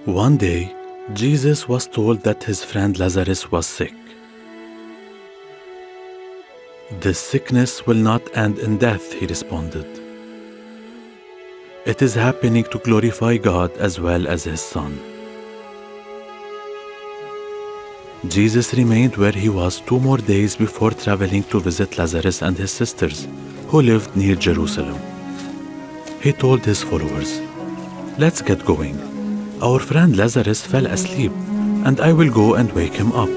One day, Jesus was told that his friend Lazarus was sick. "This sickness will not end in death," he responded. "It is happening to glorify God as well as his Son." Jesus remained where he was 2 more days before traveling to visit Lazarus and his sisters, who lived near Jerusalem. He told his followers, "Let's get going. Our friend Lazarus fell asleep, and I will go and wake him up."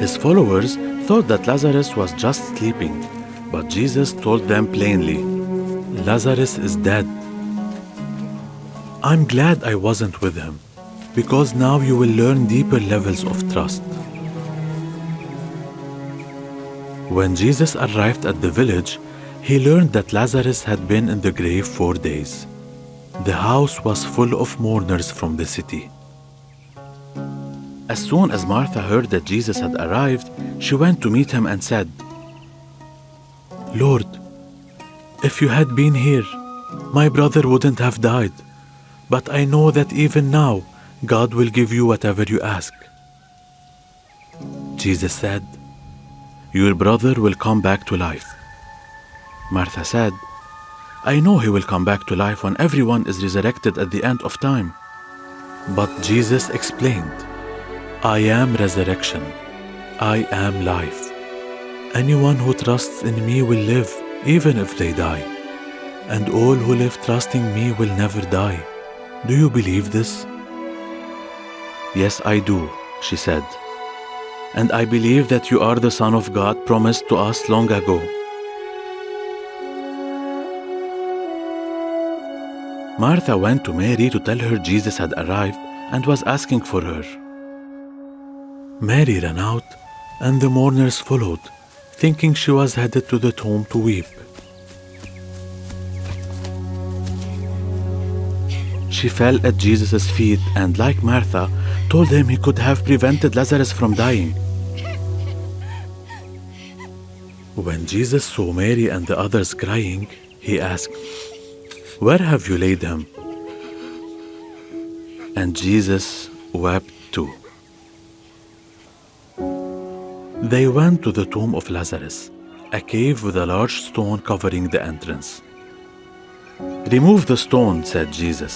His followers thought that Lazarus was just sleeping, but Jesus told them plainly, "Lazarus is dead. I'm glad I wasn't with him, because now you will learn deeper levels of trust." When Jesus arrived at the village, he learned that Lazarus had been in the grave 4 days. The house was full of mourners from the city. As soon as Martha heard that Jesus had arrived, she went to meet him and said, "Lord, if you had been here, my brother wouldn't have died. But I know that even now, God will give you whatever you ask." Jesus said, "Your brother will come back to life." Martha said, "I know he will come back to life when everyone is resurrected at the end of time." But Jesus explained, "I am resurrection. I am life. Anyone who trusts in me will live, even if they die. And all who live trusting me will never die. Do you believe this?" "Yes, I do," she said. "And I believe that you are the Son of God promised to us long ago." Martha went to Mary to tell her Jesus had arrived and was asking for her. Mary ran out, and the mourners followed, thinking she was headed to the tomb to weep. She fell at Jesus' feet and, like Martha, told him he could have prevented Lazarus from dying. When Jesus saw Mary and the others crying, he asked, "Where have you laid him?" And Jesus wept too. They went to the tomb of Lazarus, a cave with a large stone covering the entrance. "Remove the stone," said Jesus.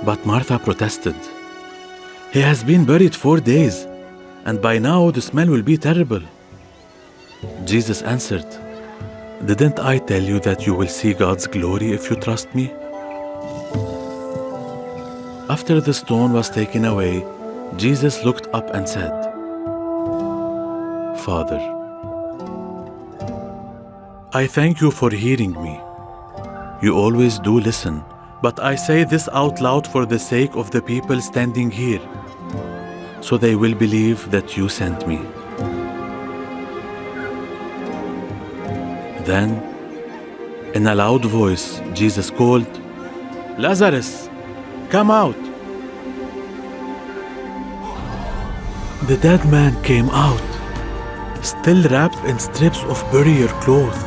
But Martha protested, "He has been buried 4 days, and by now the smell will be terrible." Jesus answered, "Didn't I tell you that you will see God's glory if you trust me?" After the stone was taken away, Jesus looked up and said, "Father, I thank you for hearing me. You always do listen, but I say this out loud for the sake of the people standing here, so they will believe that you sent me." Then, in a loud voice, Jesus called, "Lazarus, come out!" The dead man came out, still wrapped in strips of burial cloth.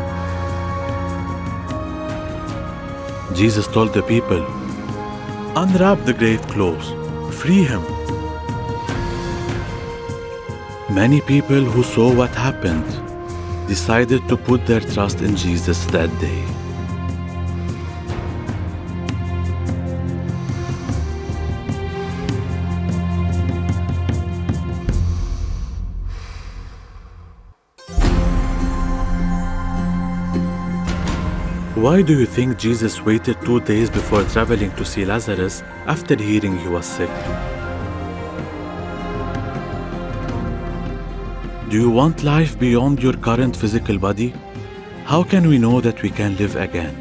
Jesus told the people, "Unwrap the grave clothes, free him." Many people who saw what happened decided to put their trust in Jesus that day. Why do you think Jesus waited 2 days before traveling to see Lazarus after hearing he was sick? Do you want life beyond your current physical body? How can we know that we can live again?